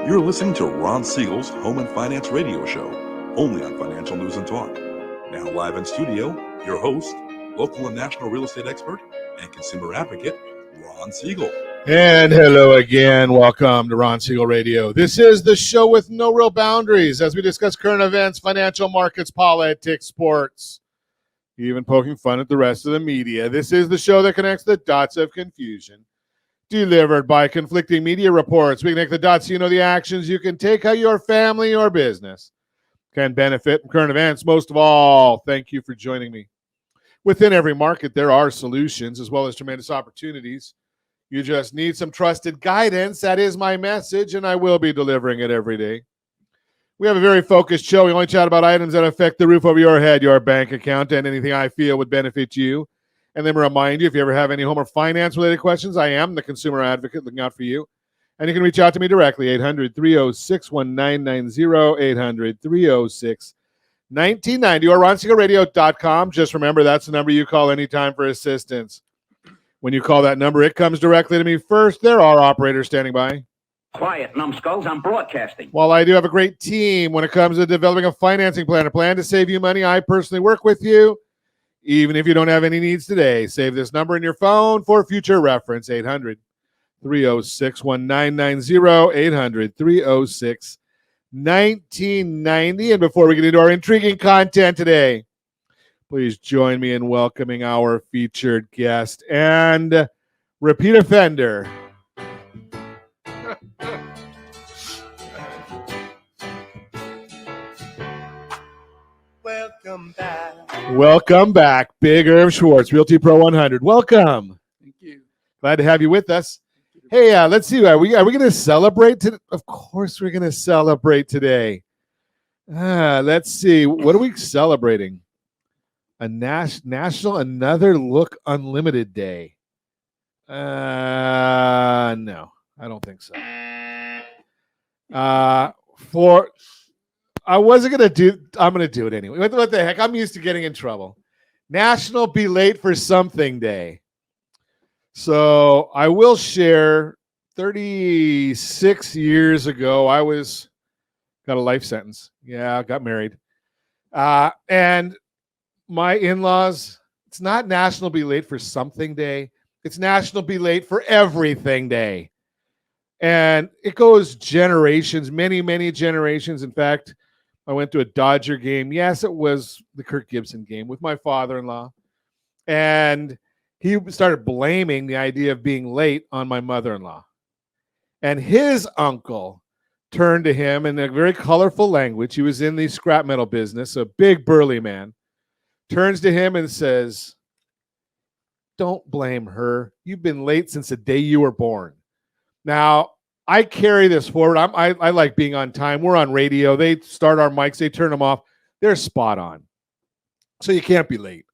You're listening to Ron Siegel's Home and Finance Radio Show, only on Financial News and Talk. Now live in studio, your host, local and national real estate expert and consumer advocate, Ron Siegel. And hello again. Welcome to Ron Siegel Radio. This is the show with no real boundaries as we discuss current events, financial markets, politics, sports, even poking fun at the rest of the media. This is the show that connects the dots of confusion. Delivered by conflicting media reports. We connect the dots so you know the actions you can take, how your family or business can benefit from current events. Most of all, thank you for joining me. Within every market, there are solutions as well as tremendous opportunities. You just need some trusted guidance. That is my message, and I will be delivering it every day. We have a very focused show. We only chat about items that affect the roof over your head, your bank account, and anything I feel would benefit you. And then remind you, if you ever have any home or finance-related questions, I am the consumer advocate looking out for you. And you can reach out to me directly, 800-306-1990, 800-306-1990, or ronsiegelradio.com. Just remember, that's the number you call anytime for assistance. When you call that number, it comes directly to me first. There are operators standing by. Quiet, numbskulls, I'm broadcasting. While I do have a great team when it comes to developing a financing plan, a plan to save you money, I personally work with you. Even if you don't have any needs today, save this number in your phone for future reference, 800-306-1990, 800-306-1990. And before we get into our intriguing content today, please join me in welcoming our featured guest and repeat offender. Welcome back, Big Irv Schwartz, Realty Pro 100. Welcome. Thank you. Glad to have you with us. Hey, let's see. Are we going to celebrate today? Of course, we're going to celebrate today. Let's see. What are we celebrating? A national Another Look Unlimited Day. No, I don't think so. I'm going to do it anyway. What the heck? I'm used to getting in trouble. National Be Late for Something Day. So I will share 36 years ago, I got a life sentence. Yeah, I got married. And my in-laws, it's not National Be Late for Something Day. It's National Be Late for Everything Day. And it goes generations, many, many generations. In fact, I went to a Dodger game. Yes, it was the Kirk Gibson game with my father-in-law. And he started blaming the idea of being late on my mother-in-law. And his uncle turned to him in a very colorful language. He was in the scrap metal business, a big burly man. Turns to him and says, "Don't blame her. You've been late since the day you were born." Now, I carry this forward. I like being on time. We're on radio. They start our mics. They turn them off. They're spot on. So you can't be late.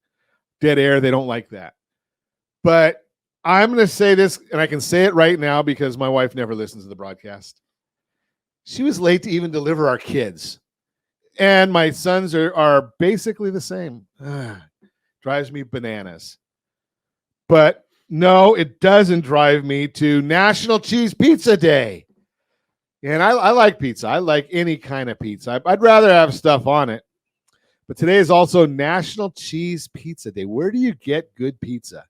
Dead air, they don't like that. But I'm going to say this, and I can say it right now because my wife never listens to the broadcast. She was late to even deliver our kids. And my sons are basically the same. Drives me bananas. But no, it doesn't drive me to National Cheese Pizza Day. And I like pizza. I like any kind of pizza. I'd rather have stuff on it. But today is also National Cheese Pizza Day. Where do you get good pizza?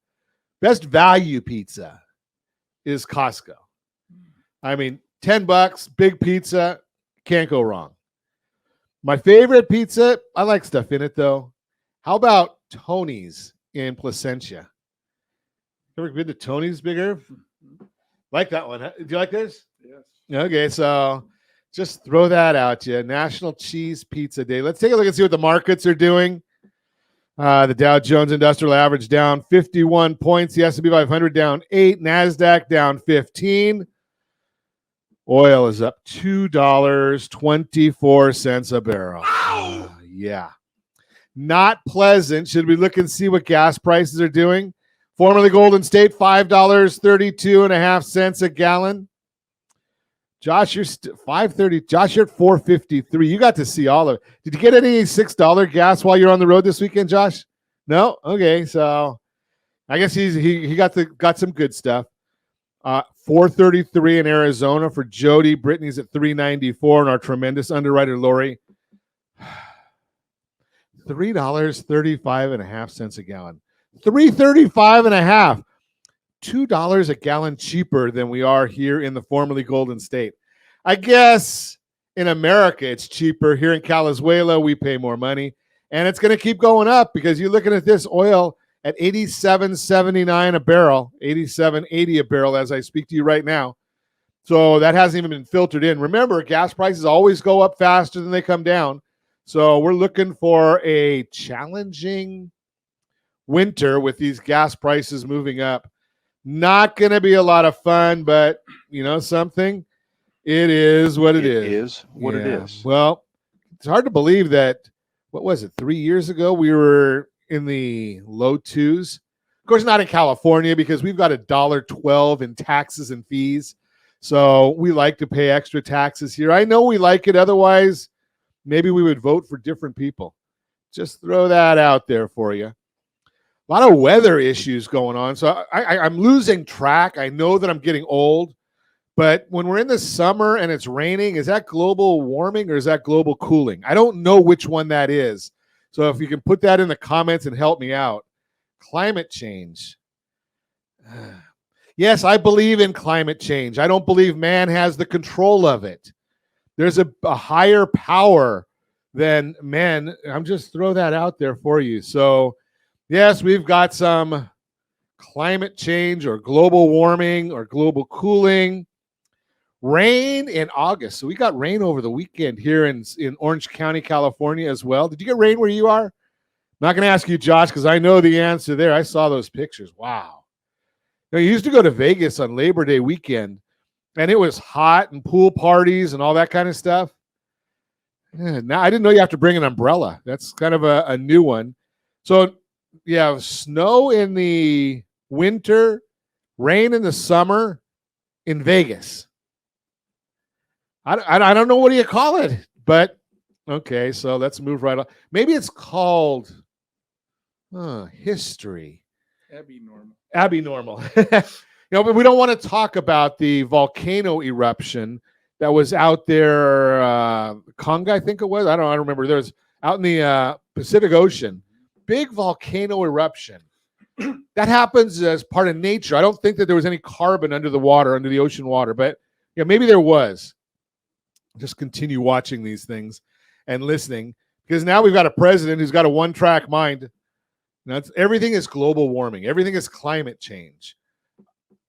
Best value pizza is Costco. I mean, $10, big pizza, can't go wrong. My favorite pizza, I like stuff in it, though. How about Tony's in Placentia? Ever been to Tony's, Big Irv? Like that one. Huh? Do you like this? Yes. Okay, so just throw that out to you. National Cheese Pizza Day. Let's take a look and see what the markets are doing. The Dow Jones Industrial Average down 51 points. The S&P 500 down 8. NASDAQ down 15. Oil is up $2.24 a barrel. Yeah. Not pleasant. Should we look and see what gas prices are doing? Formerly Golden State, $5.32.5 a gallon. Josh, you're $5.30. Josh, you're at $4.53. You got to see all of it. Did you get any $6 gas while you're on the road this weekend, Josh? No? Okay, so I guess he got some good stuff. $433 in Arizona for Jody. Brittany's at $394, and our tremendous underwriter Lori, $3.35.5 a gallon. $3.35.5. $2 a gallon cheaper than we are here in the formerly Golden State. I guess in America it's cheaper. Here in Calizuela we pay more money, and it's going to keep going up because you're looking at this oil at $87.79 a barrel, $87.80 a barrel as I speak to you right now. So that hasn't even been filtered in. Remember, gas prices always go up faster than they come down. So we're looking for a challenging winter with these gas prices moving up. Not going to be a lot of fun, but you know something? It is what it is. It is what it is. Well, it's hard to believe that, what was it, 3 years ago we were in the low twos. Of course, not in California because we've got $1.12 in taxes and fees. So we like to pay extra taxes here. I know we like it. Otherwise, maybe we would vote for different people. Just throw that out there for you. A lot of weather issues going on. So I'm losing track. I know that I'm getting old. But when we're in the summer and it's raining, is that global warming or is that global cooling? I don't know which one that is. So if you can put that in the comments and help me out. Climate change. Yes, I believe in climate change. I don't believe man has the control of it. There's a higher power than men. I'm just throw that out there for you. So yes, we've got some climate change or global warming or global cooling. Rain in August. So we got rain over the weekend here in Orange County, California as well. Did you get rain where you are? I'm not going to ask you, Josh, because I know the answer there. I saw those pictures. Wow. You used to go to Vegas on Labor Day weekend, and it was hot and pool parties and all that kind of stuff. Yeah, now I didn't know you have to bring an umbrella. That's kind of a new one. So, yeah, snow in the winter, rain in the summer in Vegas. I don't know what do you call it, but okay, so let's move right on. Maybe it's called history. Abby normal. But we don't want to talk about the volcano eruption that was out there, Conga, I think it was. I don't remember. There's out in the Pacific Ocean, big volcano eruption. That happens as part of nature. I don't think that there was any carbon under the water, under the ocean water, but maybe there was. Just continue watching these things and listening because now we've got a president who's got a one-track mind. Now everything is global warming. Everything is climate change.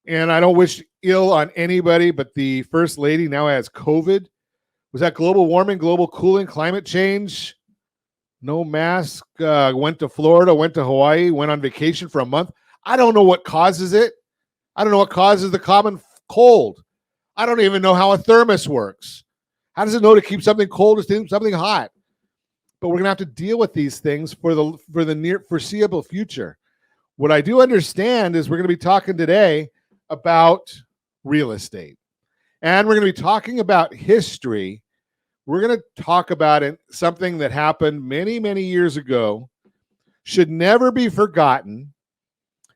And I don't wish ill on anybody, but the first lady now has COVID. Was that global warming, global cooling, climate change? No mask, went to Florida, went to Hawaii, went on vacation for a month. I don't know what causes it. I don't know what causes the common cold. I don't even know how a thermos works. How does it know to keep something cold or keep something hot? But we're going to have to deal with these things for the near foreseeable future. What I do understand is we're going to be talking today about real estate. And we're going to be talking about history. We're going to talk about something that happened many, many years ago, should never be forgotten,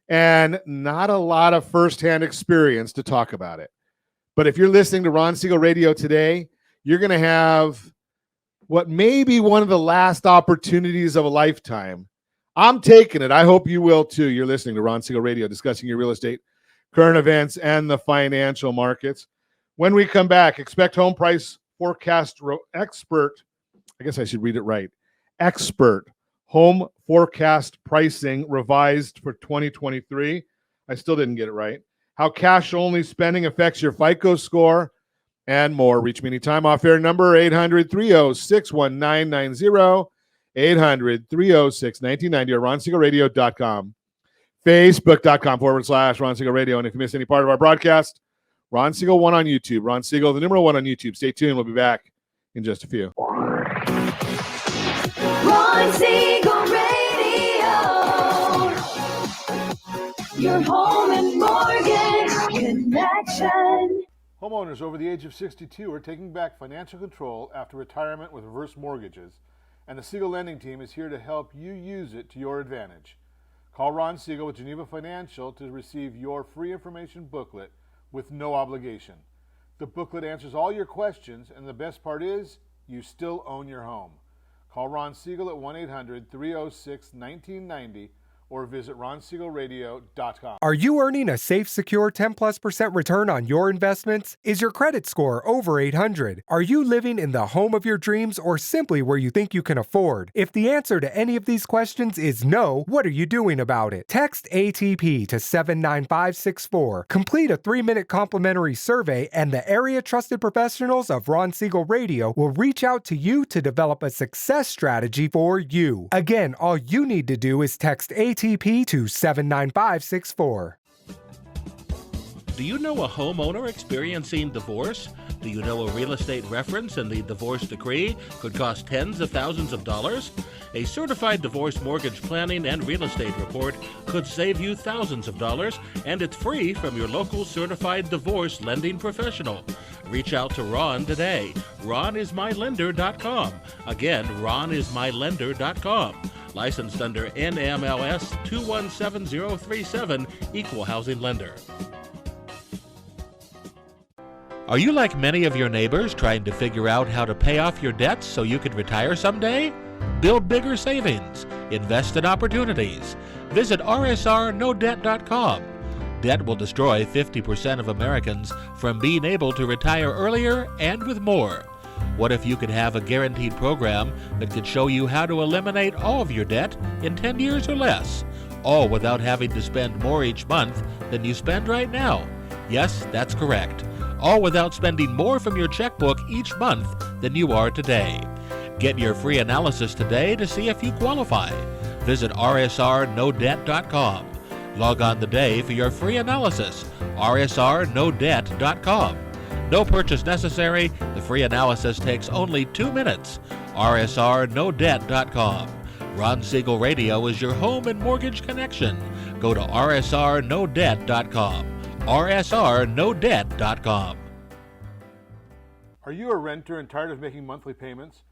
and not a lot of firsthand experience to talk about it. But if you're listening to Ron Siegel Radio today, you're going to have what may be one of the last opportunities of a lifetime. I'm taking it. I hope you will too. You're listening to Ron Siegel Radio, discussing your real estate, current events, and the financial markets. When we come back, expect home price forecast expert. I guess I should read it right. Expert home forecast pricing revised for 2023. I still didn't get it right. How cash-only spending affects your FICO score, and more. Reach me anytime. Off-air number 800-306-1990, 800-306-1990, or RonSiegelRadio.com, Facebook.com/Ron Siegel Radio. And if you missed any part of our broadcast, Ron Siegel 1 on YouTube. Ron Siegel, the number 1 on YouTube. Stay tuned. We'll be back in just a few. Ron Siegel Radio, your home and mortgage connection. Homeowners over the age of 62 are taking back financial control after retirement with reverse mortgages, and the Siegel Lending Team is here to help you use it to your advantage. Call Ron Siegel with Geneva Financial to receive your free information booklet with no obligation. The booklet answers all your questions, and the best part is, you still own your home. Call Ron Siegel at 1-800-306-1990 or visit ronsiegelradio.com. Are you earning a safe, secure 10+% return on your investments? Is your credit score over 800? Are you living in the home of your dreams or simply where you think you can afford? If the answer to any of these questions is no, what are you doing about it? Text ATP to 79564. Complete a 3-minute complimentary survey, and the area trusted professionals of Ron Siegel Radio will reach out to you to develop a success strategy for you. Again, all you need to do is text ATP to 79564. Do you know a homeowner experiencing divorce? Do you know a real estate reference and the divorce decree could cost tens of thousands of dollars? A certified divorce mortgage planning and real estate report could save you thousands of dollars, and it's free from your local certified divorce lending professional. Reach out to Ron today. RonIsMyLender.com. Again, RonIsMyLender.com. Licensed under NMLS 217037, Equal Housing Lender. Are you like many of your neighbors trying to figure out how to pay off your debts so you can retire someday? Build bigger savings. Invest in opportunities. Visit rsrnodebt.com. Debt will destroy 50% of Americans from being able to retire earlier and with more. What if you could have a guaranteed program that could show you how to eliminate all of your debt in 10 years or less, all without having to spend more each month than you spend right now? Yes, that's correct. All without spending more from your checkbook each month than you are today. Get your free analysis today to see if you qualify. Visit rsrnodebt.com. Log on today for your free analysis, rsrnodebt.com. No purchase necessary. The free analysis takes only 2 minutes. rsrnodebt.com. Ron Siegel Radio is your home and mortgage connection. Go to rsrnodebt.com. rsrnodebt.com. Are you a renter and tired of making monthly payments?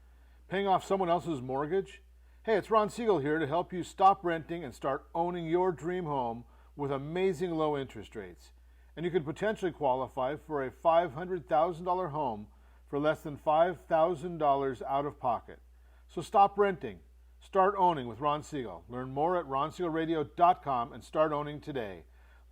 Paying off someone else's mortgage? Hey, it's Ron Siegel here to help you stop renting and start owning your dream home with amazing low interest rates. And you could potentially qualify for a $500,000 home for less than $5,000 out of pocket. So stop renting. Start owning with Ron Siegel. Learn more at ronsiegelradio.com and start owning today.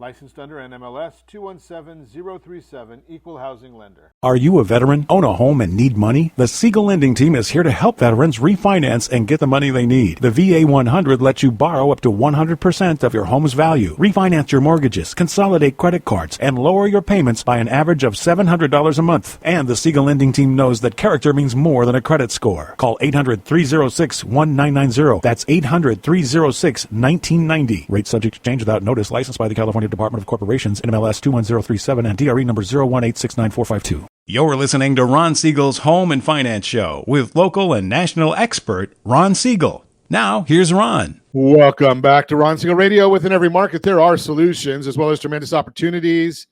Licensed under NMLS 217037, Equal Housing Lender. Are you a veteran, own a home, and need money? The Siegel Lending Team is here to help veterans refinance and get the money they need. The VA 100 lets you borrow up to 100% of your home's value, refinance your mortgages, consolidate credit cards, and lower your payments by an average of $700 a month. And the Siegel Lending Team knows that character means more than a credit score. Call 800-306-1990. That's 800-306-1990. Rate subject to change without notice. Licensed by the California Department of Corporations, NMLS 21037, and DRE number 018694552. You're listening to Ron Siegel's Home and Finance Show with local and national expert Ron Siegel. Now, here's Ron. Welcome back to Ron Siegel Radio. Within every market, there are solutions as well as tremendous opportunities.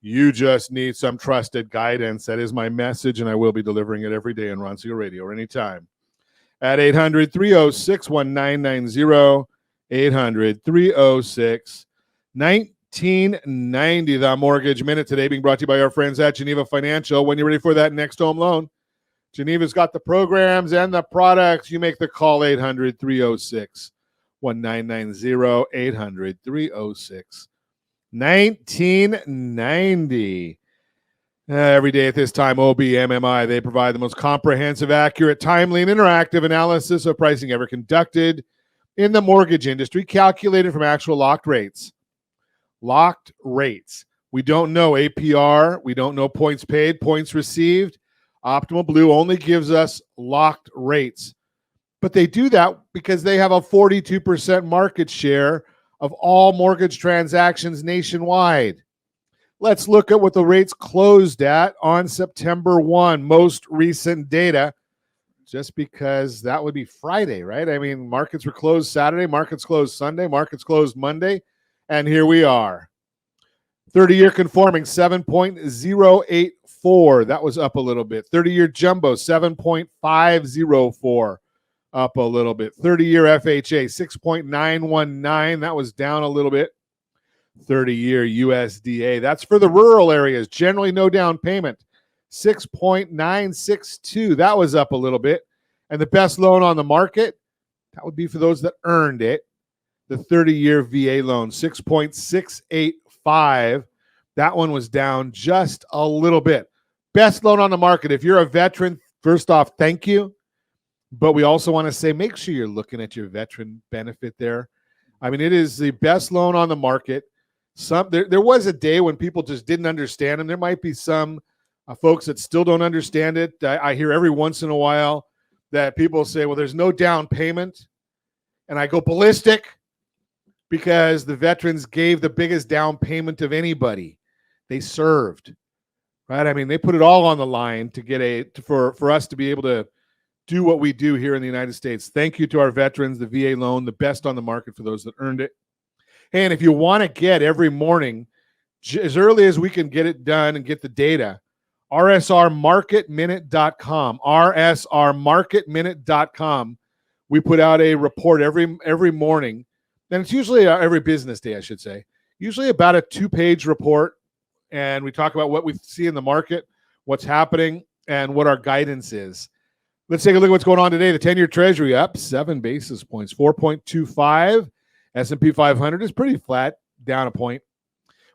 You just need some trusted guidance. That is my message, and I will be delivering it every day on Ron Siegel Radio or anytime. At 800-306-1990, 800-306-1990, the Mortgage Minute today being brought to you by our friends at Geneva Financial. When you're ready for that next home loan, Geneva's got the programs and the products. You make the call, 800-306-1990, 800-306-1990. Every day at this time, OBMMI, they provide the most comprehensive, accurate, timely, and interactive analysis of pricing ever conducted in the mortgage industry, calculated from actual locked rates. Locked rates. We don't know APR. We don't know points paid, points received. Optimal Blue only gives us locked rates. But they do that because they have a 42% market share of all mortgage transactions nationwide. Let's look at what the rates closed at on September 1, most recent data, just because that would be Friday, right? I mean, markets were closed Saturday, markets closed Sunday, markets closed Monday, and here we are. 30-year conforming, 7.084. That was up a little bit. 30-year jumbo, 7.504. Up a little bit. 30-year FHA, 6.919. That was down a little bit. 30-year USDA. That's for the rural areas. Generally, no down payment. 6.962. That was up a little bit. And the best loan on the market, that would be for those that earned it. The 30-year VA loan, 6.685. That one was down just a little bit. Best loan on the market. If you're a veteran, first off, thank you. But we also want to say, make sure you're looking at your veteran benefit there. I mean, it is the best loan on the market. There was a day when people just didn't understand, and there might be some folks that still don't understand it. I hear every once in a while that people say, well, there's no down payment. And I go ballistic because the veterans gave the biggest down payment of anybody. They served, right? I mean, they put it all on the line to get for us to be able to do what we do here in the United States. Thank you to our veterans, the VA loan, the best on the market for those that earned it. And if you want to get every morning, as early as we can get it done and get the data, rsrmarketminute.com, rsrmarketminute.com. We put out a report every morning, and it's usually every business day, I should say. Usually about a 2-page report, and we talk about what we see in the market, what's happening, and what our guidance is. Let's take a look at what's going on today. The 10-year Treasury up 7 basis points, 4.25. S&P 500 is pretty flat, down a point.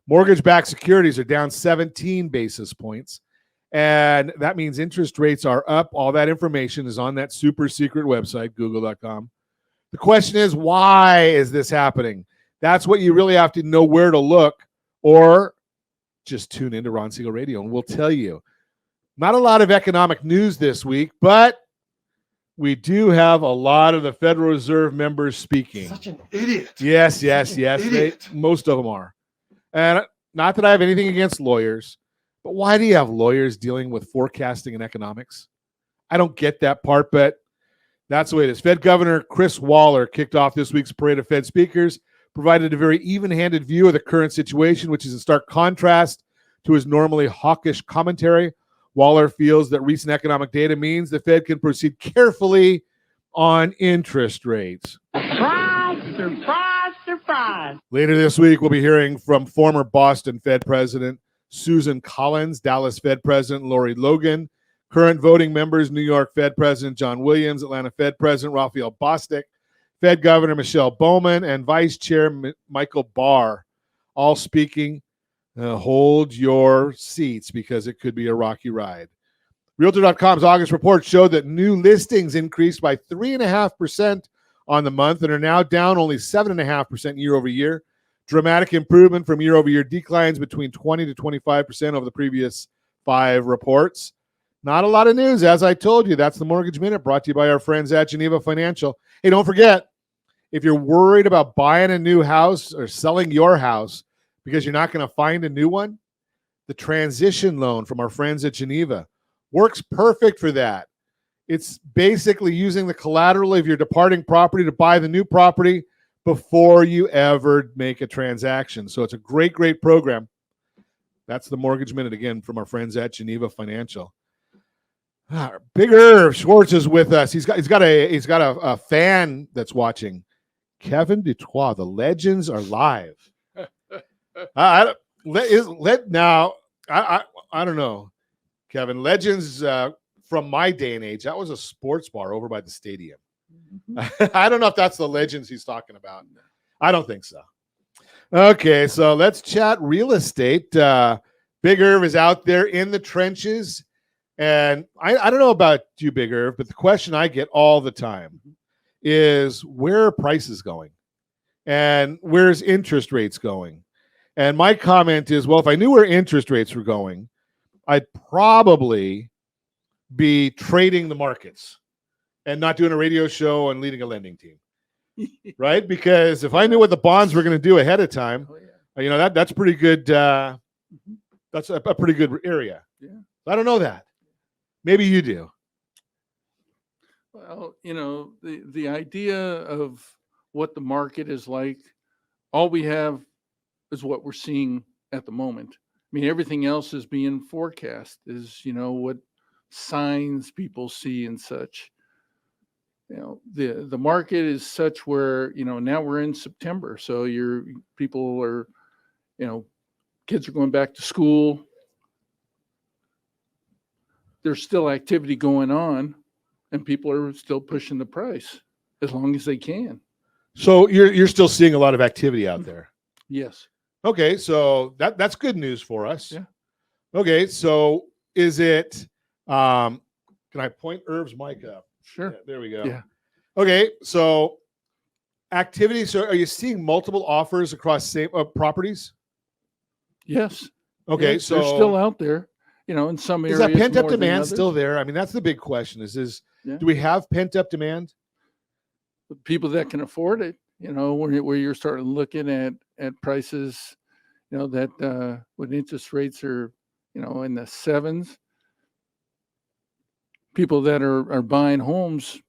Mortgage-backed securities are down 17 basis points. And that means interest rates are up. All that information is on that super secret website, google.com. The question is, why is this happening? That's what you really have to know where to look, or just tune into Ron Siegel Radio, and we'll tell you. Not a lot of economic news this week, but we do have a lot of the Federal Reserve members speaking. Such an idiot. Yes. Most of them are. And not that I have anything against lawyers, but why do you have lawyers dealing with forecasting and economics? I don't get that part, but that's the way it is. Fed Governor Chris Waller kicked off this week's parade of Fed speakers, provided a very even-handed view of the current situation, which is in stark contrast to his normally hawkish commentary. Waller feels that recent economic data means the Fed can proceed carefully on interest rates. Surprise. Later this week, we'll be hearing from former Boston Fed President Susan Collins, Dallas Fed President Lori Logan, current voting members New York Fed President John Williams, Atlanta Fed President Raphael Bostic, Fed Governor Michelle Bowman, and Vice Chair Michael Barr, all speaking. Hold your seats because it could be a rocky ride. Realtor.com's August report showed that new listings increased by 3.5% on the month and are now down only 7.5% year over year. Dramatic improvement from year over year declines between 20 to 25% over the previous 5 reports. Not a lot of news, as I told you. That's the Mortgage Minute, brought to you by our friends at Geneva Financial. Hey, don't forget, if you're worried about buying a new house or selling your house because you're not going to find a new one, the transition loan from our friends at Geneva works perfect for that. It's basically using the collateral of your departing property to buy the new property before you ever make a transaction. So it's a great, great program. That's the Mortgage Minute, again, from our friends at Geneva Financial. Big Irv Schwartz is with us. He's got a fan that's watching. Kevin Dutois, the legends are live. I don't know, Kevin. Legends from my day and age, that was a sports bar over by the stadium. I don't know if that's the Legends he's talking about. I don't think so. Okay, so let's chat real estate. Big Irv is out there in the trenches. And I don't know about you, Big Irv, but the question I get all the time is, where are prices going? And where's interest rates going? And my comment is, well, if I knew where interest rates were going, I'd probably be trading the markets and not doing a radio show and leading a lending team, right? Because if I knew what the bonds were going to do ahead of time, that's pretty good. That's a pretty good area. Yeah. I don't know that. Maybe you do. Well, the idea of what the market is like, all we have is what we're seeing at the moment. I mean, everything else is being forecast, is, what signs people see and such. The market is such where, now we're in September. So people are kids are going back to school. There's still activity going on, and people are still pushing the price as long as they can. So you're still seeing a lot of activity out there. Yes. Okay, so that's good news for us. Yeah. Okay, so is it? Can I point Irv's mic up? Sure. Yeah, there we go. Yeah. Okay, so activity. So are you seeing multiple offers across same properties? Yes. Okay, Yes, so they're still out there. In some areas. Is that pent up more than demand others. still there? I mean, that's the big question. Yeah. Do we have pent up demand? The people that can afford it, where you're starting looking at prices, that when interest rates are, in the sevens, people that are buying homes,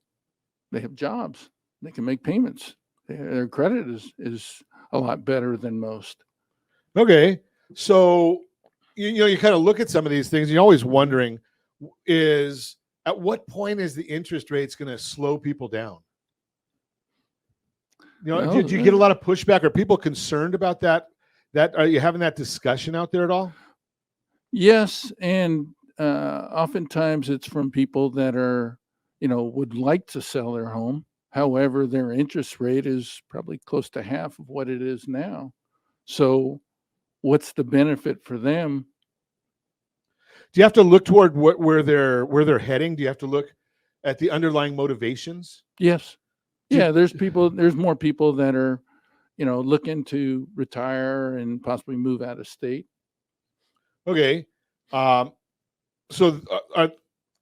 they have jobs, they can make payments. Their credit is a lot better than most. Okay, so you kind of look at some of these things. And you're always wondering, at what point is the interest rates going to slow people down? Did you get a lot of pushback? Are people concerned about that? Are you having that discussion out there at all? Yes, and oftentimes it's from people that are, would like to sell their home. However, their interest rate is probably close to half of what it is now. So, what's the benefit for them? Do you have to look toward where they're heading? Do you have to look at the underlying motivations? Yes. Yeah, there's more people that are, looking to retire and possibly move out of state. Okay. So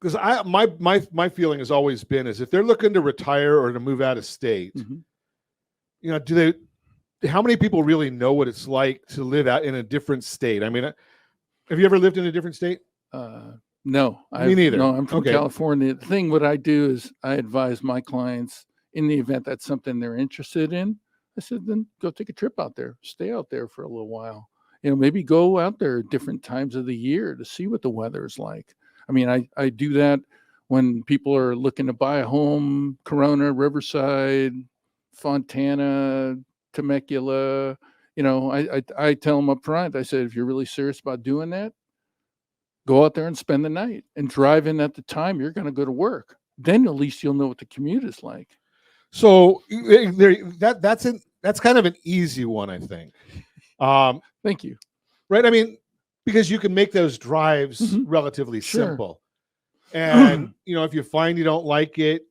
because my feeling has always been is if they're looking to retire or to move out of state, how many people really know what it's like to live out in a different state? I mean, have you ever lived in a different state? No, Me neither. No, I'm from Okay. California. The thing, what I do is I advise my clients in the event that's something they're interested in. I said, then go take a trip out there, stay out there for a little while. Maybe go out there at different times of the year to see what the weather is like. I mean, I do that when people are looking to buy a home, Corona, Riverside, Fontana, Temecula. I tell them up front, I said, if you're really serious about doing that, go out there and spend the night and drive in at the time you're going to go to work. Then at least you'll know what the commute is like. So that's kind of an easy one, I think. Thank you. Right. I mean, because you can make those drives relatively simple. And, if you find you don't like it,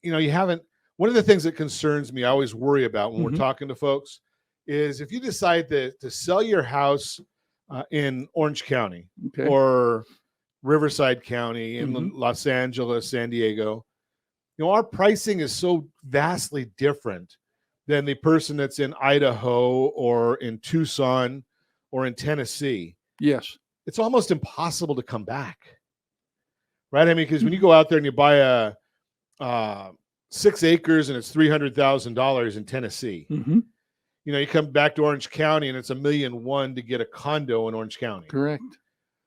you haven't. One of the things that concerns me, I always worry about when we're talking to folks is if you decide to sell your house in Orange County or Riverside County in Los Angeles, San Diego, our pricing is so vastly different than the person that's in Idaho or in Tucson or in Tennessee. Yes. It's almost impossible to come back. Right? I mean, because when you go out there and you buy a 6 acres and it's $300,000 in Tennessee, you come back to Orange County and it's $1.1 million to get a condo in Orange County. Correct.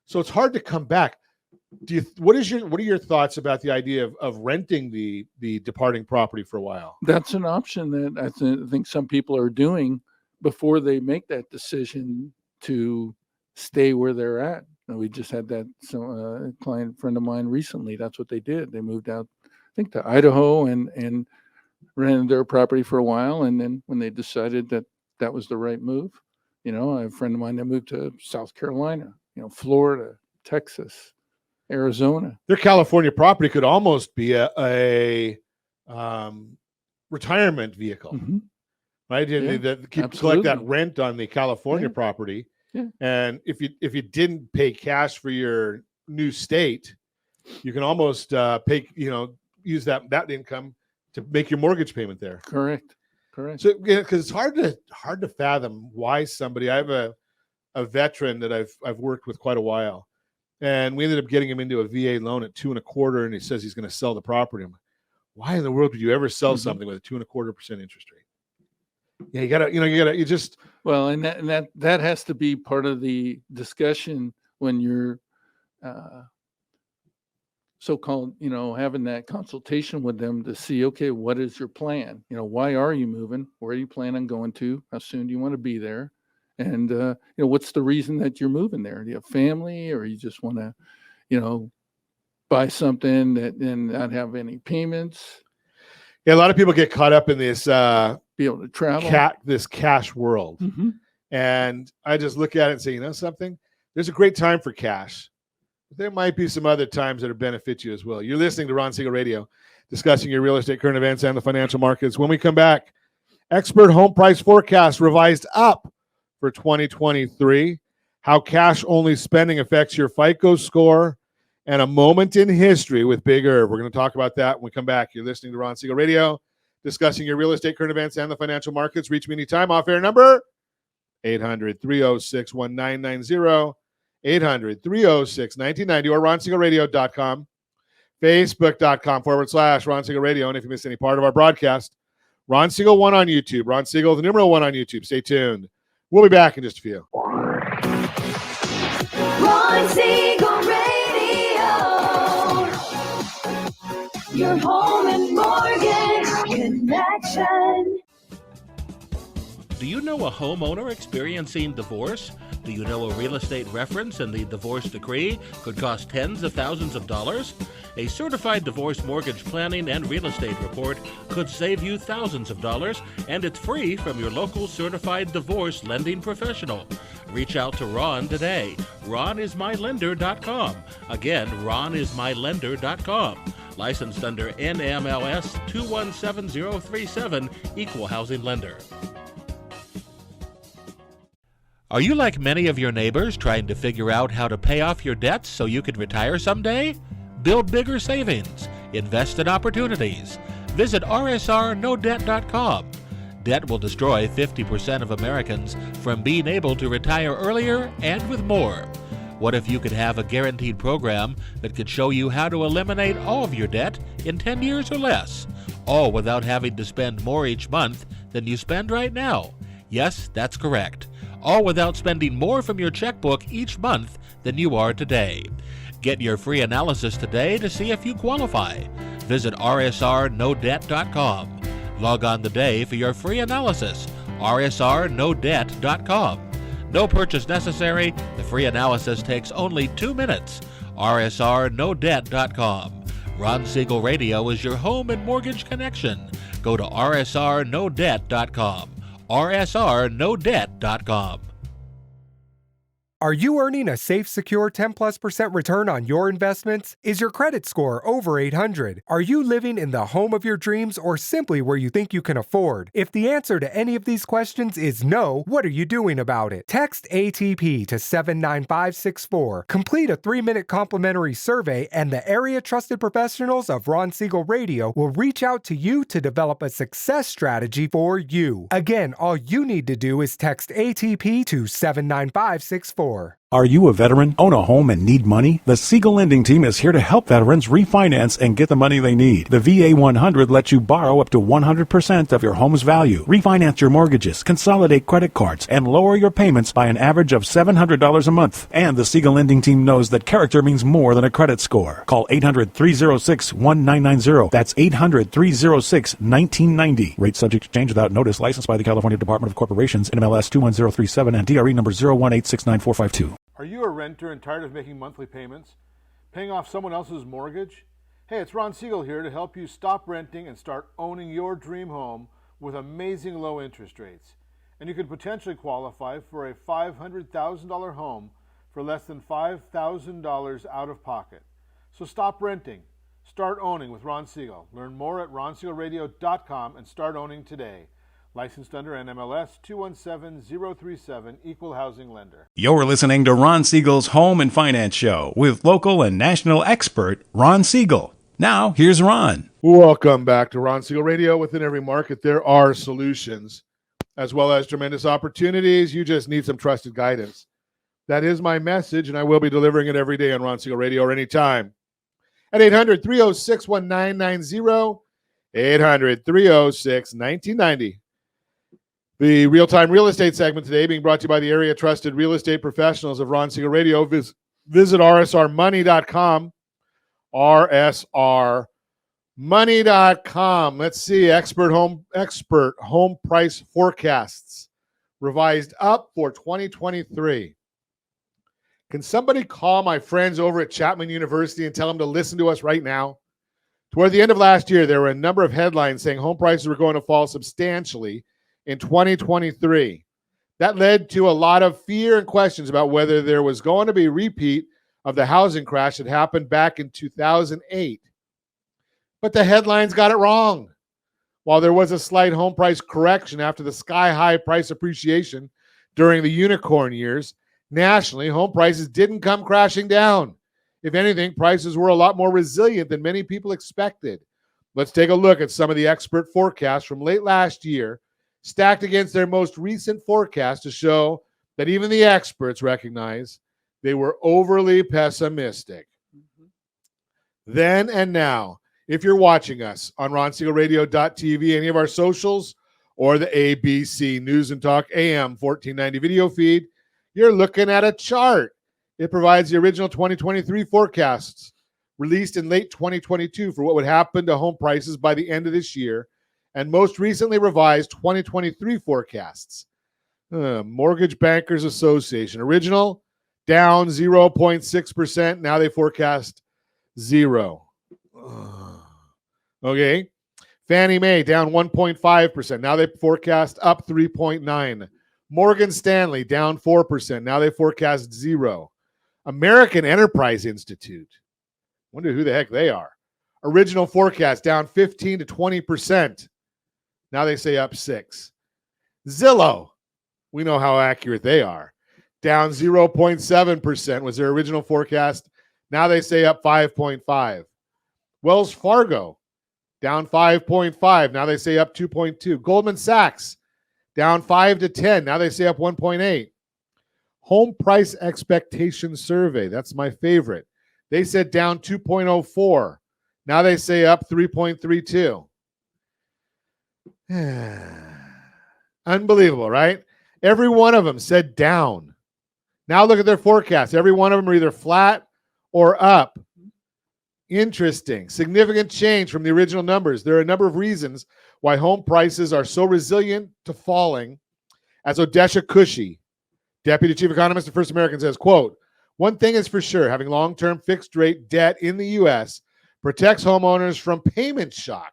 So it's hard to come back. What are your thoughts about the idea of renting the departing property for a while? That's an option that I think some people are doing before they make that decision to stay where they're at. And we just had that client friend of mine recently. That's what they did. They moved out, I think, to Idaho and rented their property for a while. And then when they decided that was the right move, I have a friend of mine that moved to South Carolina, Florida, Texas, Arizona. Their California property could almost be a retirement vehicle, right? Yeah, Collect that rent on the California property. Yeah. And if you didn't pay cash for your new state, you can almost use that income to make your mortgage payment there. Correct. So because it's hard to fathom why somebody. I have a veteran that I've worked with quite a while. And we ended up getting him into a VA loan at 2.25%, and he says he's going to sell the property. I'm like, why in the world would you ever sell something with a 2.25% interest rate? Yeah, you just. Well, and that has to be part of the discussion when you're so-called, having that consultation with them to see, okay, what is your plan? Why are you moving? Where do you plan on going to? How soon do you want to be there? And, what's the reason that you're moving there? Do you have family, or you just want to, buy something and not have any payments? Yeah, a lot of people get caught up in this Be able to travel. this cash world. Mhm. And I just look at it and say, you know something? There's a great time for cash. There might be some other times that benefit you as well. You're listening to Ron Siegel Radio, discussing your real estate, current events, and the financial markets. When we come back, expert home price forecast revised up for 2023, how cash-only spending affects your FICO score, and a moment in history with Big Irv. We're going to talk about that when we come back. You're listening to Ron Siegel Radio, discussing your real estate, current events, and the financial markets. Reach me anytime. Off-air number, 800-306-1990, 800-306-1990, or ronsiegelradio.com, facebook.com/Ron Siegel Radio. And if you miss any part of our broadcast, Ron Siegel 1 on YouTube. Ron Siegel, the numeral 1 on YouTube. Stay tuned. We'll be back in just a few. Ron Siegel Radio. Your home and mortgage connection. Do you know a homeowner experiencing divorce? Do you know a real estate reference and the divorce decree could cost tens of thousands of dollars? A certified divorce mortgage planning and real estate report could save you thousands of dollars, and it's free from your local certified divorce lending professional. Reach out to Ron today. RonIsMyLender.com. Again, RonIsMyLender.com. Licensed under NMLS 217037, Equal Housing Lender. Are you like many of your neighbors trying to figure out how to pay off your debts so you can retire someday? Build bigger savings. Invest in opportunities. Visit rsrnodebt.com. Debt will destroy 50% of Americans from being able to retire earlier and with more. What if you could have a guaranteed program that could show you how to eliminate all of your debt in 10 years or less, all without having to spend more each month than you spend right now? Yes, that's correct. All without spending more from your checkbook each month than you are today. Get your free analysis today to see if you qualify. Visit rsrnodebt.com. Log on today for your free analysis, rsrnodebt.com. No purchase necessary. The free analysis takes only 2 minutes. rsrnodebt.com. Ron Siegel Radio is your home and mortgage connection. Go to rsrnodebt.com. rsrnodebt.com. Are you earning a safe, secure 10+% return on your investments? Is your credit score over 800? Are you living in the home of your dreams or simply where you think you can afford? If the answer to any of these questions is no, what are you doing about it? Text ATP to 79564. Complete a 3-minute complimentary survey, and the area trusted professionals of Ron Siegel Radio will reach out to you to develop a success strategy for you. Again, all you need to do is text ATP to 79564. Are you a veteran, own a home, and need money? The Siegel Lending Team is here to help veterans refinance and get the money they need. The VA 100 lets you borrow up to 100% of your home's value, refinance your mortgages, consolidate credit cards, and lower your payments by an average of $700 a month. And the Siegel Lending Team knows that character means more than a credit score. Call 800-306-1990. That's 800-306-1990. Rate subject to change without notice. Licensed by the California Department of Corporations, NMLS 21037, and DRE number 018694552. Are you a renter and tired of making monthly payments? Paying off someone else's mortgage? Hey, it's Ron Siegel here to help you stop renting and start owning your dream home with amazing low interest rates. And you could potentially qualify for a $500,000 home for less than $5,000 out of pocket. So stop renting. Start owning with Ron Siegel. Learn more at ronsiegelradio.com and start owning today. Licensed under NMLS 217037, Equal Housing Lender. You're listening to Ron Siegel's Home and Finance Show with local and national expert Ron Siegel. Now, here's Ron. Welcome back to Ron Siegel Radio. Within every market, there are solutions as well as tremendous opportunities. You just need some trusted guidance. That is my message, and I will be delivering it every day on Ron Siegel Radio or anytime. At 800-306-1990, 800-306-1990. The real-time real estate segment today being brought to you by the area trusted real estate professionals of Ron Siegel Radio. Visit rsrmoney.com. rsrmoney.com. Let's see, expert home price forecasts revised up for 2023. Can somebody call my friends over at Chapman University and tell them to listen to us right now? Toward the end of last year, there were a number of headlines saying home prices were going to fall substantially in 2023. That led to a lot of fear and questions about whether there was going to be a repeat of the housing crash that happened back in 2008. But the headlines got it wrong. While there was a slight home price correction after the sky-high price appreciation during the unicorn years, nationally, home prices didn't come crashing down. If anything, prices were a lot more resilient than many people expected. Let's take a look at some of the expert forecasts from late last year, stacked against their most recent forecast to show that even the experts recognize they were overly pessimistic. Then and now, if you're watching us on RonSiegelRadio.tv, any of our socials, or the ABC News and Talk AM 1490 video feed, you're looking at a chart. It provides the original 2023 forecasts released in late 2022 for what would happen to home prices by the end of this year, and most recently revised 2023 forecasts. Mortgage Bankers Association. Original, down 0.6%. Now they forecast 0. Okay. Fannie Mae, down 1.5%. Now they forecast up 3.9%. Morgan Stanley, down 4%. Now they forecast 0. American Enterprise Institute. Wonder who the heck they are. Original forecast down 15 to 20%. Now they say up 6. Zillow. We know how accurate they are. Down 0.7% was their original forecast. Now they say up 5.5. Wells Fargo, down 5.5. Now they say up 2.2. Goldman Sachs, down 5 to 10. Now they say up 1.8. Home Price Expectation Survey. That's my favorite. They said down 2.04. Now they say up 3.32. Unbelievable, right? Every one of them said down. Now look at their forecast. Every one of them are either flat or up. Interesting. Significant change from the original numbers. There are a number of reasons why home prices are so resilient to falling, as Odesha Cushy, Deputy Chief Economist of First American, says, quote, "One thing is for sure, having long-term fixed rate debt in the U.S. protects homeowners from payment shock.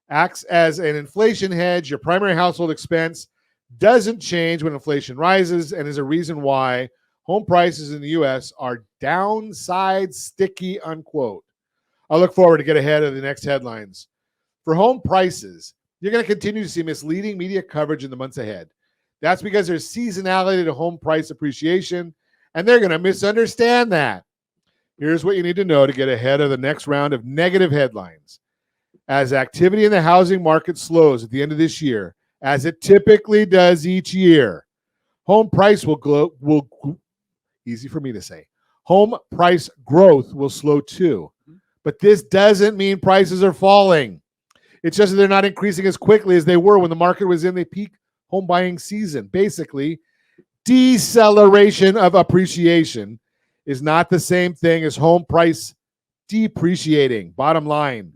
Acts as an inflation hedge. Your primary household expense doesn't change when inflation rises and is a reason why home prices in the U.S. are downside sticky," unquote. I look forward to get ahead of the next headlines. For home prices, you're going to continue to see misleading media coverage in the months ahead. That's because there's seasonality to home price appreciation, and they're going to misunderstand that. Here's what you need to know to get ahead of the next round of negative headlines. As activity in the housing market slows at the end of this year, as it typically does each year, home price will easy for me to say, home price growth will slow too. But this doesn't mean prices are falling. It's just that they're not increasing as quickly as they were when the market was in the peak home buying season. Basically, deceleration of appreciation is not the same thing as home price depreciating. Bottom line,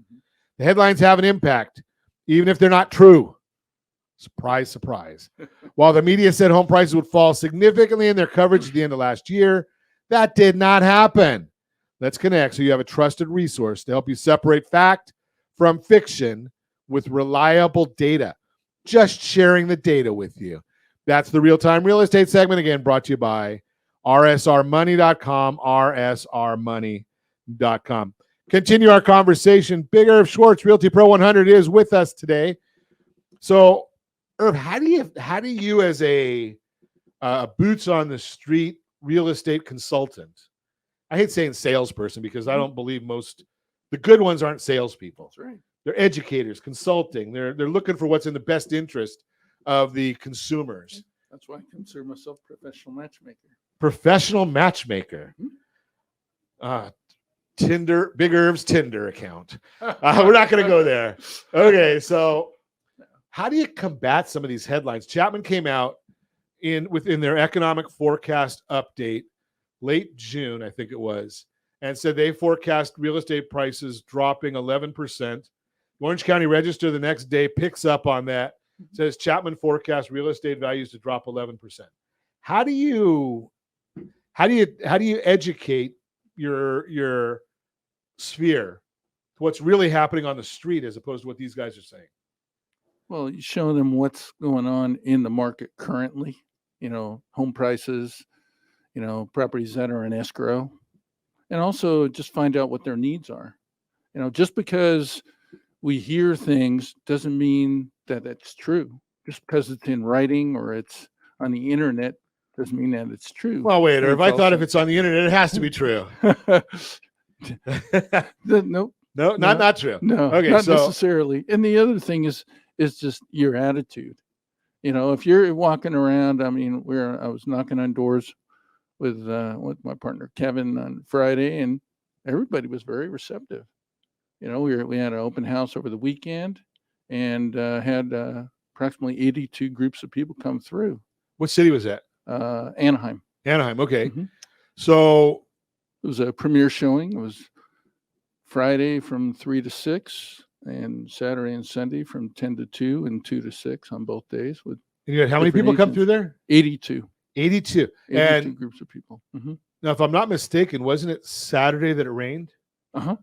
the headlines have an impact, even if they're not true. Surprise, surprise. While the media said home prices would fall significantly in their coverage at the end of last year, that did not happen. Let's connect so you have a trusted resource to help you separate fact from fiction with reliable data. Just sharing the data with you. That's the Real-Time Real Estate segment, again, brought to you by rsrmoney.com, rsrmoney.com. Continue our conversation. Big Irv Schwartz, Realty Pro 100, is with us today. So, Irv, how do you as a boots on the street real estate consultant, I hate saying salesperson because I don't believe the good ones aren't salespeople. That's right. They're educators, consulting. They're looking for what's in the best interest of the consumers. That's why I consider myself professional matchmaker. Professional matchmaker. Tinder, Big Irv's Tinder account. We're not going to go there. Okay, so how do you combat some of these headlines? Chapman came out within their economic forecast update late June, I think it was, and said they forecast real estate prices dropping 11%. The Orange County Register the next day picks up on that It says Chapman forecasts real estate values to drop 11%. How do you educate your sphere to what's really happening on the street as opposed to what these guys are saying? Well, you show them what's going on in the market currently, home prices, properties that are in escrow, and also just find out what their needs are. Just because we hear things doesn't mean that it's true. Just because it's in writing or it's on the internet doesn't mean that it's true. Well, wait, Irv, I thought if it's on the internet, it has to be true. Nope. No, not true. No, okay, not necessarily. And the other thing is just your attitude. If you're walking around, I was knocking on doors with my partner Kevin on Friday, and everybody was very receptive. We had an open house over the weekend, and had approximately 82 groups of people come through. What city was that? Anaheim. Anaheim. Okay, Mhm. So it was a premiere showing. It was Friday from 3 to 6, and Saturday and Sunday from 10 to 2 and 2 to 6 on both days. With and you had how many people come through there? 82. 82. And groups of people. now, if I'm not mistaken, wasn't it Saturday that it rained? Uh-huh.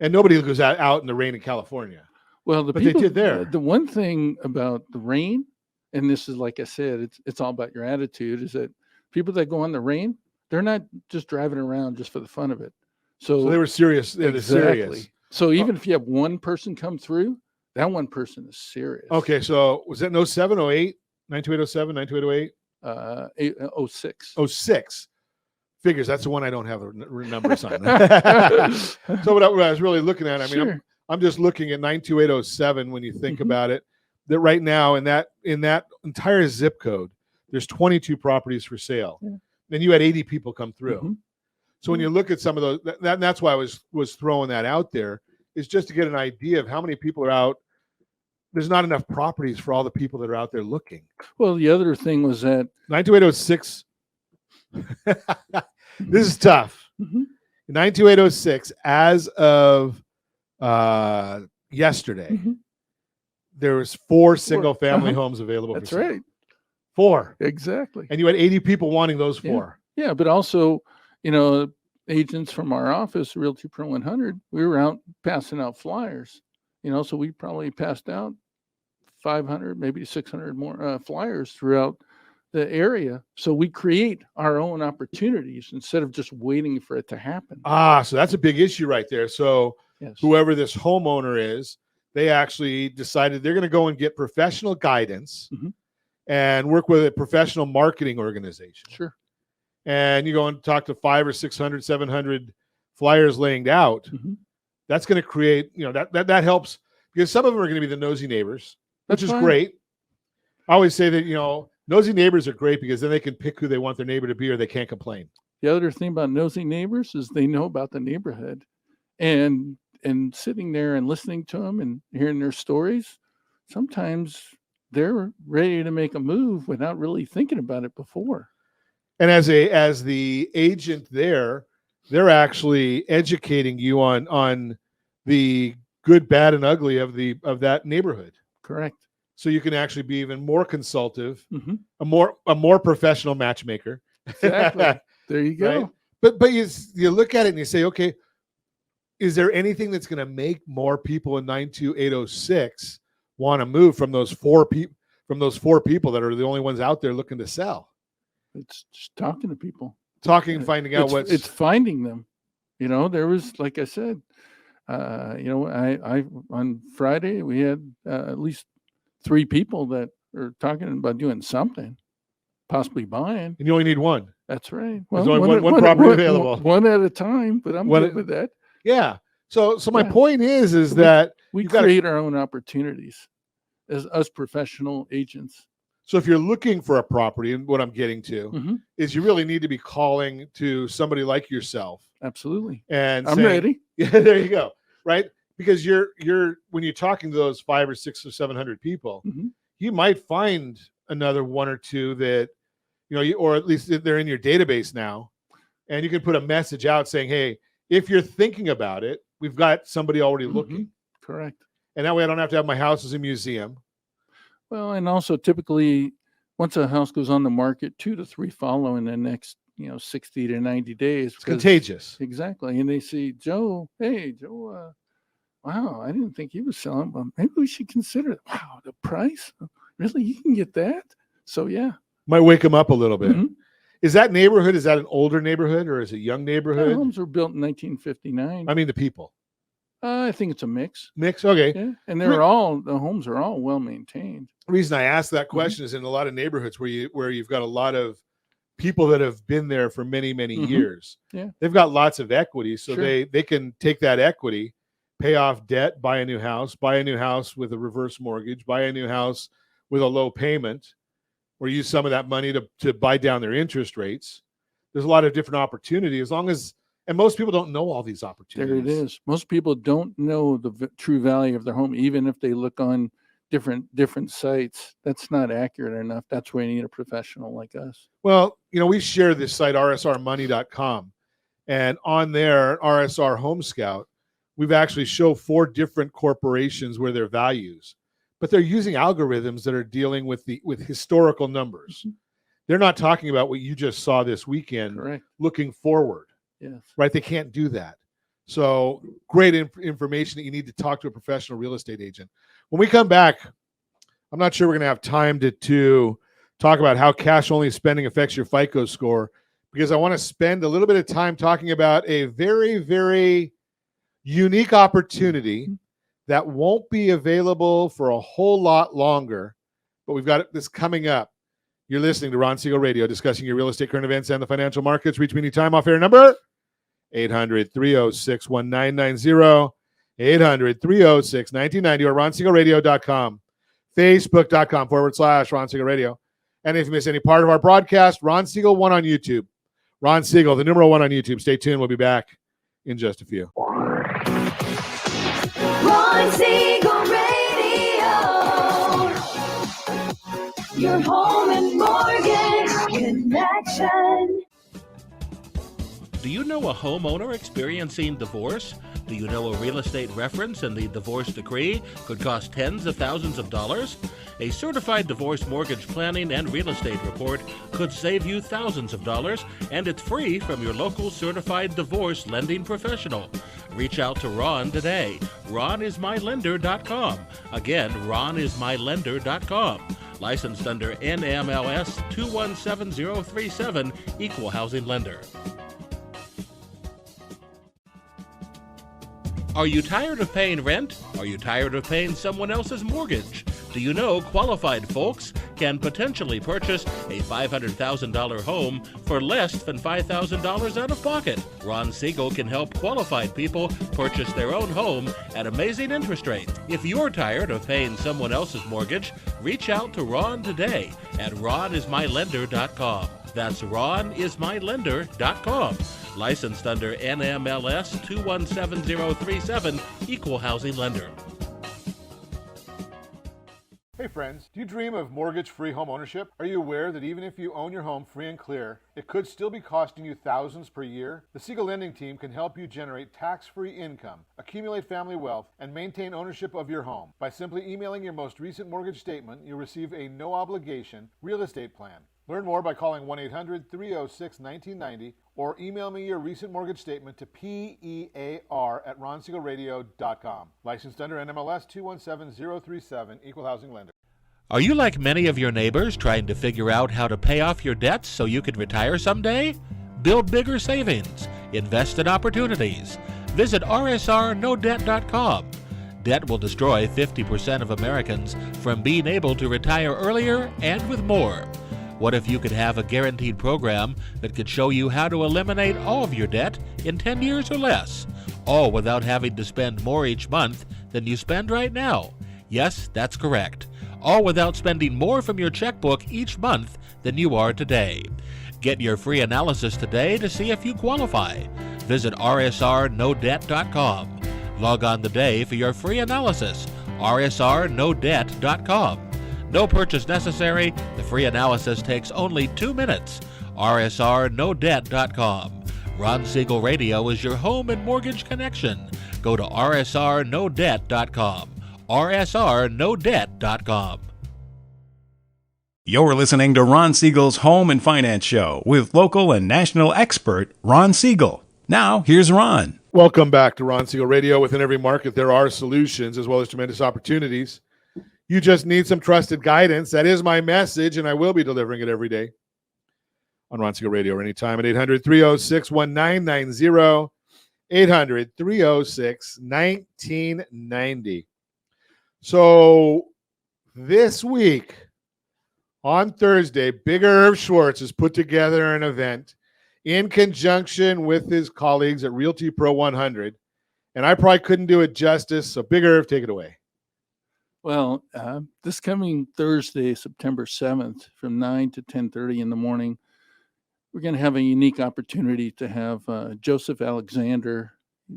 And nobody goes out in the rain in California. Well, but they did there. The one thing about the rain, and this is like I said, it's all about your attitude, is that people that go on the rain, they're not just driving around just for the fun of it. So they were serious. They're exactly. serious. So even if you have one person come through, that one person is serious. Okay, so was that 07, 08, 92807, 92808? 06. 06. Figures, that's the one I don't have the numbers on. So what I was really looking at, Sure. I'm just looking at 92807 when you think about it, that right now in that entire zip code, there's 22 properties for sale. Yeah. Then you had 80 people come through. Mhm. So when you look at some of those, that's why I was throwing that out there, is just to get an idea of how many people are out. There's not enough properties for all the people that are out there looking. Well, the other thing was that 92806. This is tough. 92806, as of yesterday, there was 4 single family homes available. That's for sale. right. 4. Exactly. And you had 80 people wanting those 4. Yeah, but also, agents from our office, Realty Pro 100, we were out passing out flyers. So we probably passed out 500, maybe 600 more flyers throughout the area. So we create our own opportunities instead of just waiting for it to happen. So that's a big issue right there. So Yes. whoever this homeowner is, they actually decided they're going to go and get professional guidance and work with a professional marketing organization. Sure. And you go and talk to 500 or 600, 700 flyers laying out. That's going to create, that helps, because some of them are going to be the nosy neighbors, which is fine. great. I always say that, nosy neighbors are great because then they can pick who they want their neighbor to be, or they can't complain. The other thing about nosy neighbors is they know about the neighborhood, and sitting there and listening to them and hearing their stories, sometimes they're ready to make a move without really thinking about it before. And as the agent there, they're actually educating you on the good, bad, and ugly of that neighborhood. Correct. So you can actually be even more consultative, a more professional matchmaker. Exactly. There you go. Right? But you look at it and you say, okay, is there anything that's going to make more people in 92806 want to move from those 4 people that are the only ones out there looking to sell? It's just talking to people, and finding out it's finding them. There was, like I said, I on Friday we had at least 3 people that are talking about doing something, possibly buying. And you only need one. That's right. There's only one property available. One at a time, but I'm good with that. Yeah. So my point is that we create our own opportunities as us professional agents. So if you're looking for a property, and what I'm getting to is you really need to be calling to somebody like yourself. Absolutely. And I'm ready. Yeah, there you go. Right? Because you're when you're talking to those 500 or 600 or 700 people, you might find another 1 or 2 that, or at least they're in your database now, and you can put a message out saying, hey, if you're thinking about it, we've got somebody already looking. Correct. And that way I don't have to have my house as a museum. Well, and also typically once a house goes on the market, 2 to 3 follow in the next, 60 to 90 days. It's contagious. Exactly. And they see, Joe, wow, I didn't think he was selling, but maybe we should consider it. Wow, the price? Really? You can get that? So, yeah. Might wake them up a little bit. Mhm. Is that neighborhood, is that an older neighborhood or is it a young The neighborhood? homes were built in 1959. I mean, the people. I think it's a mix. Mix? Okay. Yeah. And the homes are all well maintained. The reason I asked that question is in a lot of neighborhoods where you've got a lot of people that have been there for many, many years. Yeah. They've got lots of equity, so Sure. they can take that equity, pay off debt, buy a new house with a reverse mortgage, buy a new house with a low payment, or use some of that money to buy down their interest rates. There's a lot of different opportunities and most people don't know all these opportunities. There it is. Most people don't know the true value of their home, even if they look on different sites. That's not accurate enough. That's why you need a professional like us. Well, we share this site, rsrmoney.com, and on there, RSR Home Scout, we've actually shown 4 different corporations where their values, but they're using algorithms that are dealing with historical numbers. They're not talking about what you just saw this weekend. Correct. Looking forward. Yes. Right? They can't do that. So great information that you need to talk to a professional real estate agent. When we come back, I'm not sure we're going to have time to talk about how cash-only spending affects your FICO score, because I want to spend a little bit of time talking about a very, very unique opportunity that won't be available for a whole lot longer, but we've got this coming up. You're listening to Ron Siegel Radio, discussing your real estate, current events, and the financial markets. Reach me anytime. Off-air number 800-306-1990, 800-306-1990, or ronsiegelradio.com, facebook.com/Ron Siegel Radio. And if you miss any part of our broadcast, Ron Siegel 1 on YouTube. Ron Siegel, the number 1 on YouTube. Stay tuned. We'll be back in just a few. Ron Siegel Radio, your home and mortgage connection. Do you know a homeowner experiencing divorce? Do you know a real estate reference and the divorce decree could cost tens of thousands of dollars? A certified divorce mortgage planning and real estate report could save you thousands of dollars, and it's free from your local certified divorce lending professional. Reach out to Ron today. RonIsMyLender.com. Again, RonIsMyLender.com. Licensed under NMLS 217037, Equal Housing Lender. Are you tired of paying rent? Are you tired of paying someone else's mortgage? Do you know qualified folks can potentially purchase a $500,000 home for less than $5,000 out of pocket? Ron Siegel can help qualified people purchase their own home at amazing interest rates. If you're tired of paying someone else's mortgage, reach out to Ron today at RonIsMyLender.com. That's RonIsMyLender.com. Licensed under NMLS 217037, Equal Housing Lender. Hey friends, do you dream of mortgage-free home ownership? Are you aware that even if you own your home free and clear, it could still be costing you thousands per year? The Siegel Lending Team can help you generate tax-free income, accumulate family wealth, and maintain ownership of your home. By simply emailing your most recent mortgage statement, you'll receive a no-obligation real estate plan. Learn more by calling 1-800-306-1990 or email me your recent mortgage statement to PEAR@RonSiegelRadio.com. Licensed under NMLS 217037, Equal Housing Lender. Are you like many of your neighbors trying to figure out how to pay off your debts so you can retire someday? Build bigger savings. Invest in opportunities. Visit rsrnodebt.com. Debt will destroy 50% of Americans from being able to retire earlier and with more. What if you could have a guaranteed program that could show you how to eliminate all of your debt in 10 years or less, all without having to spend more each month than you spend right now? Yes, that's correct. All without spending more from your checkbook each month than you are today. Get your free analysis today to see if you qualify. Visit rsrnodebt.com. Log on today for your free analysis, rsrnodebt.com. No purchase necessary. The free analysis takes only 2 minutes. rsrnodebt.com. Ron Siegel Radio is your home and mortgage connection. Go to rsrnodebt.com. rsrnodebt.com. You're listening to Ron Siegel's Home and Finance Show with local and national expert Ron Siegel. Now, here's Ron. Welcome back to Ron Siegel Radio. Within every market, there are solutions as well as tremendous opportunities. You just need some trusted guidance. That is my message, and I will be delivering it every day on Ron Siegel Radio or anytime at 800-306-1990, 800-306-1990. So this week, on Thursday, Big Irv Schwartz has put together an event in conjunction with his colleagues at Realty Pro 100, and I probably couldn't do it justice, so Big Irv, take it away. Well, this coming Thursday, September 7th, from 9 to 10:30 in the morning, we're going to have a unique opportunity to have Joseph Alexander,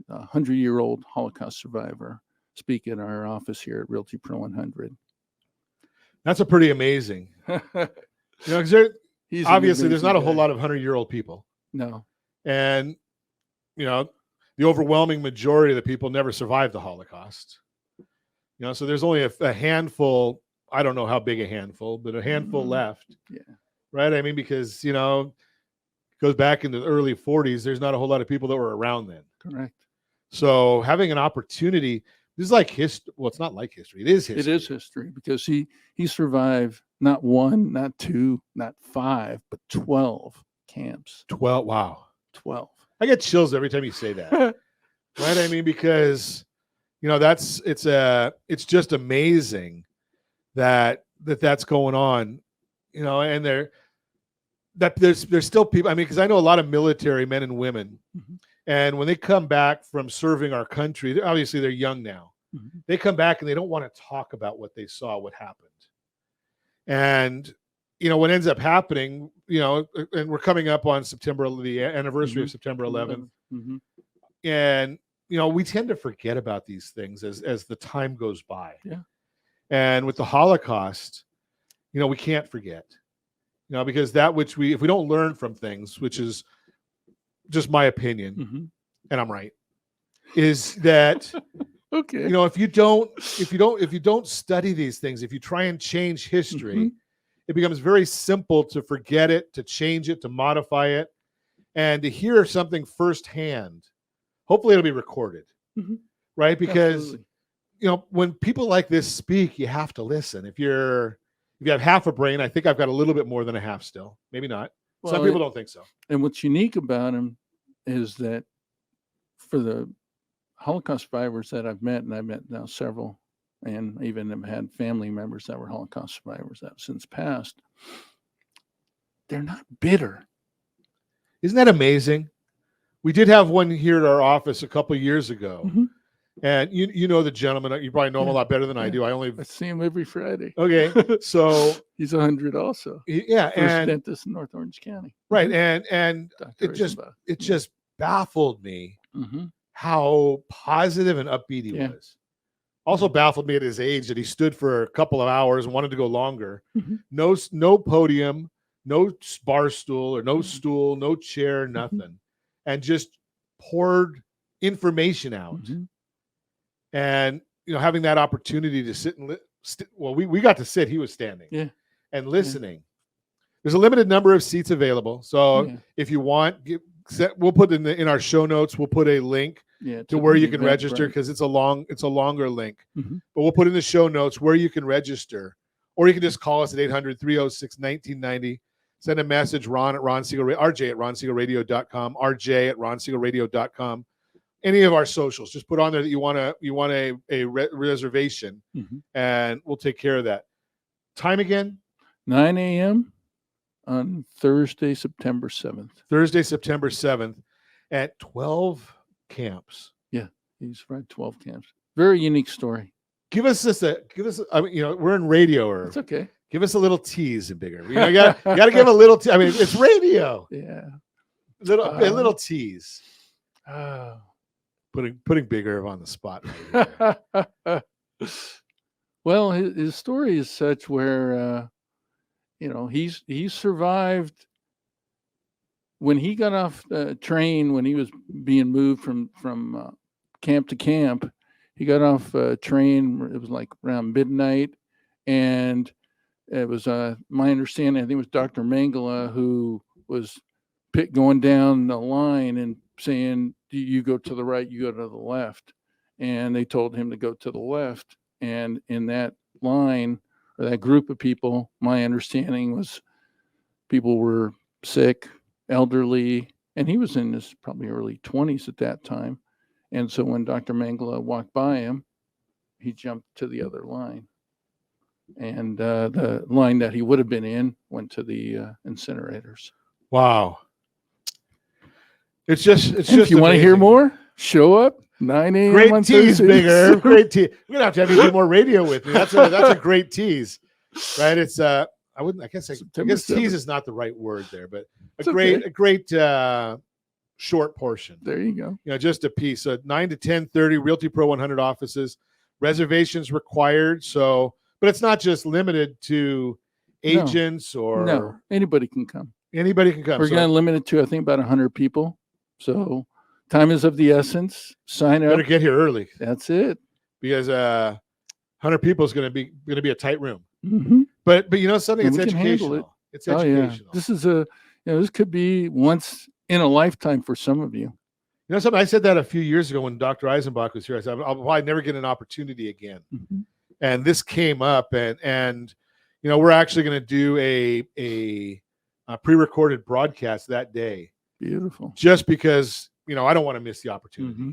a 100-year-old Holocaust survivor, speak in our office here at Realty Pro 100. That's a pretty amazing. Because obviously there's not a whole lot of 100-year-old people. No. And, the overwhelming majority of the people never survived the Holocaust. So there's only a handful, I don't know how big a handful, but a handful left. Yeah. Right? I mean, because, it goes back into the early 40s, there's not a whole lot of people that were around then. Correct. So having an opportunity, this is like history. Well, it's not like history. It is history. It is history because he survived not one, not two, not 5, but 12 camps. 12. Wow. 12. I get chills every time you say that. Right? I mean, because it's just amazing that's going on, and there's still people. I mean, because I know a lot of military men and women, and when they come back from serving our country, obviously they're young now. They come back and they don't want to talk about what they saw, what happened. And, what ends up happening, and we're coming up on the anniversary of September 11th. And, we tend to forget about these things as the time goes by. Yeah. And with the Holocaust, we can't forget, because that which if we don't learn from things, which is just my opinion, and I'm right, is that, okay. If you don't study these things, if you try and change history, it becomes very simple to forget it, to change it, to modify it, and to hear something firsthand. Hopefully it'll be recorded, right? Because, when people like this speak, you have to listen. If you have half a brain, I think I've got a little bit more than a half still. Maybe not. Well, some people don't think so. And what's unique about him is that for the Holocaust survivors that I've met, and I've met now several, and even have had family members that were Holocaust survivors that have since passed, they're not bitter. Isn't that amazing? We did have one here at our office a couple of years ago. And you know the gentleman, you probably know him a lot better than I do. I see him every Friday. Okay. So he's 100 also. Yeah. First dentist in North Orange County. Right. And it just baffled me how positive and upbeat he was. Also baffled me at his age that he stood for a couple of hours and wanted to go longer. No podium, no bar stool or no stool, no chair, nothing. And just poured information out. And, having that opportunity to sit and we got to sit, he was standing and listening. There's a limited number of seats available. So if you want, we'll put in our show notes, we'll put a link to where you can register, because it's a longer link. But we'll put in the show notes where you can register, or you can just call us at 800-306-1990. Send a message, Ron at Ron Siegel, RJ at RonSiegelRadio.com, RJ at RonSiegelRadio.com. Any of our socials, just put on there that you want a reservation, and we'll take care of that. Time again? 9 a.m. on Thursday, September 7th. Thursday, September 7th at 12 camps. Yeah, he's right, 12 camps. Very unique story. Give us we're in radio, or it's okay. Give us a little tease and bigger. You got to give a little. I mean, it's radio. Yeah, a little tease. Putting Big Irv on the spot. Right. Well, his story is such where he survived when he got off the train, when he was being moved from camp to camp. He got off a train. It was like around midnight, and it was my understanding, I think it was Dr. Mangala who was going down the line and saying, you go to the right, you go to the left. And they told him to go to the left. And in that line, or that group of people, my understanding was people were sick, elderly, and he was in his probably early 20s at that time. And so when Dr. Mangala walked by him, he jumped to the other line. And the line that he would have been in went to the incinerators. Wow. It's just if you want to hear more, show up 9 a.m. Great on tease, Thursdays. Bigger. Great tease. We're gonna have you do more radio with me. That's a great tease, right? It's I guess tease is not the right word there, but a great short portion. There you go. You know, just a piece. So 9 to 10:30, Realty Pro 100 offices. Reservations required. So, but it's not just limited to agents or no. Anybody can come. Anybody can come. We're going to limit it to I think about 100 people. So time is of the essence. Sign up. Better get here early. That's it. Because 100 people is going to be a tight room. Mm-hmm. But you know something, and it's educational. It's educational. This is this could be once in a lifetime for some of you. You know something, I said that a few years ago when Dr. Eisenbach was here. I said I'll probably never get an opportunity again. Mm-hmm. And this came up, and you know, we're actually going to do a pre-recorded broadcast that day. Beautiful. Just because, you know, I don't want to miss the opportunity. Mm-hmm.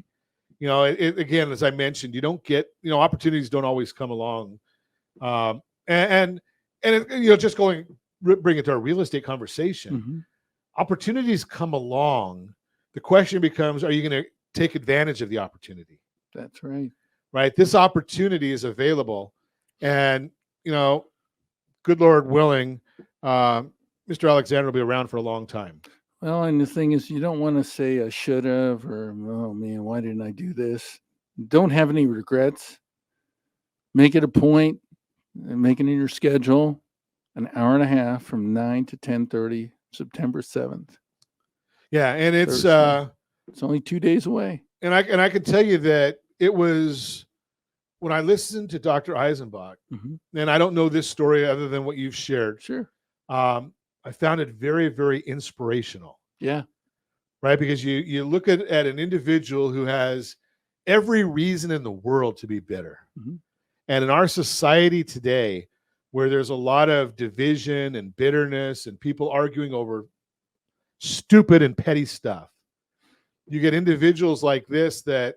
You know, again, as I mentioned, you don't get, you know, opportunities don't always come along. And you know, just bring it to our real estate conversation. Mm-hmm. Opportunities come along. The question becomes, are you going to take advantage of the opportunity? That's right. Right. This opportunity is available. And, you know, good Lord willing, Mr. Alexander will be around for a long time. Well, and the thing is, you don't want to say I should have, or, oh man, why didn't I do this? Don't have any regrets. Make it a point and make it in your schedule, an hour and a half from 9 to 10:30, September 7th. Yeah. And it's only 2 days away. And I can tell you that it was when I listened to Dr. Eisenbach, mm-hmm. and I don't know this story other than what you've shared. Sure. I found it very, very inspirational. Yeah. Right. Because you look at an individual who has every reason in the world to be bitter. Mm-hmm. And in our society today, where there's a lot of division and bitterness and people arguing over stupid and petty stuff, you get individuals like this that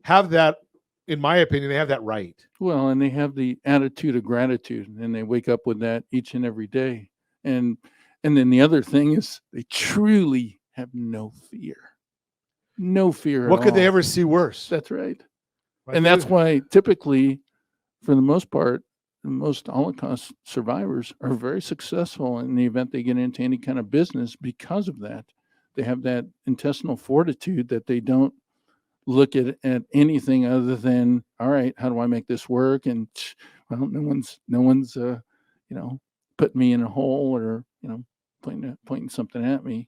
have that, in my opinion, they have that right. Well, and they have the attitude of gratitude, and they wake up with that each and every day. And then the other thing is they truly have no fear. No fear. What could they ever see worse? That's right. And that's why typically, for the most part, most Holocaust survivors are very successful in the event they get into any kind of business because of that. They have that intestinal fortitude that they don't look at anything other than, all right, how do I make this work? And well, no one's putting me in a hole or, pointing something at me.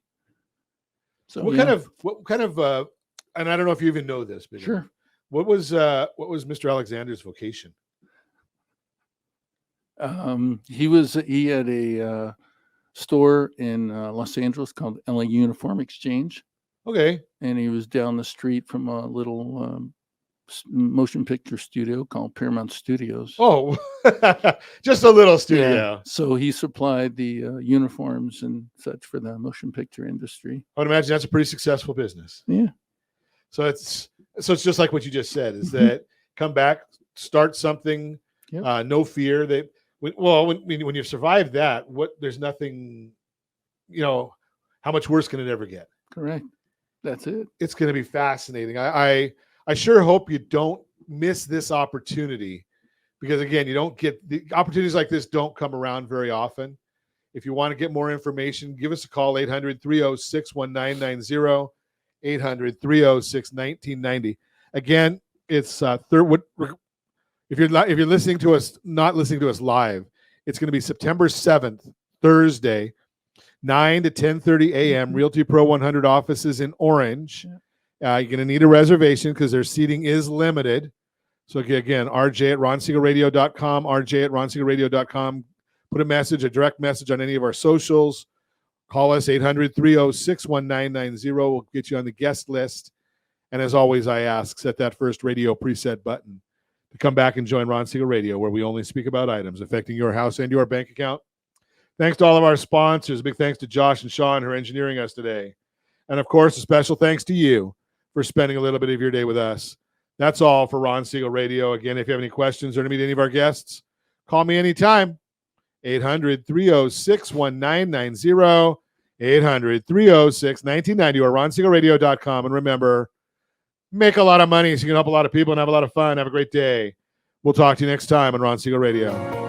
So what kind of and I don't know if you even know this, but sure. What was Mr. Alexander's vocation? He had a store in Los Angeles called LA Uniform Exchange. Okay. And he was down the street from a little motion picture studio called Paramount Studios. Oh, just a little studio. Yeah. So he supplied the uniforms and such for the motion picture industry. I would imagine that's a pretty successful business. Yeah. So it's just like what you just said, is that come back, start something, no fear. When you've survived that, there's nothing, how much worse can it ever get? Correct. That's it. It's going to be fascinating. I sure hope you don't miss this opportunity, because again, you don't get the opportunities like this don't come around very often. If you want to get more information, give us a call, 800-306-1990, 800-306-1990. Again, it's if you're listening to us, not listening to us live, it's going to be September 7th, Thursday, 9 to 10:30 a.m. Realty Pro 100 offices in Orange. You're going to need a reservation because their seating is limited. So again, RJ at RonSiegelRadio.com, RJ at RonSiegelRadio.com. Put a direct message on any of our socials. Call us 800-306-1990. We'll get you on the guest list. And as always, I ask, set that first radio preset button to come back and join Ron Siegel Radio, where we only speak about items affecting your house and your bank account. Thanks to all of our sponsors. Big thanks to Josh and Sean who are engineering us today. And of course, a special thanks to you for spending a little bit of your day with us. That's all for Ron Siegel Radio. Again, if you have any questions or to meet any of our guests, call me anytime. 800-306-1990. 800-306-1990 or ronsiegelradio.com. And remember, make a lot of money so you can help a lot of people and have a lot of fun. Have a great day. We'll talk to you next time on Ron Siegel Radio.